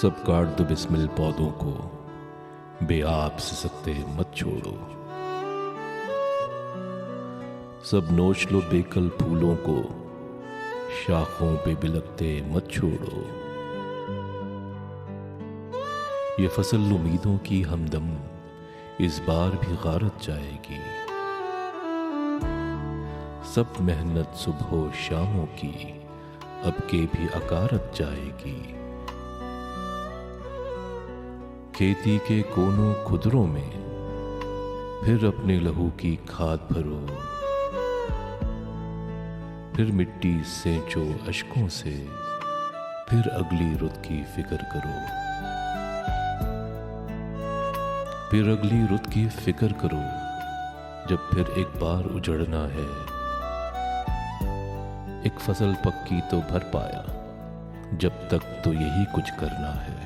सब काट दो बिस्मिल पौधों को, बे आप सिसकते मत छोड़ो। सब नोच लो बेकल फूलों को, शाखों पे बिलकते मत छोड़ो। ये फसल उम्मीदों की हमदम इस बार भी गारत जाएगी। सब मेहनत सुबह शामों की अब के भी अकारत जाएगी। खेती के कोनों खुदरों में फिर अपने लहू की खाद भरो, फिर मिट्टी सेंचो अश्कों से, फिर अगली रुत की फिक्र करो। फिर अगली रुत की फिक्र करो, जब फिर एक बार उजड़ना है। एक फसल पक्की तो भर पाया, जब तक तो यही कुछ करना है।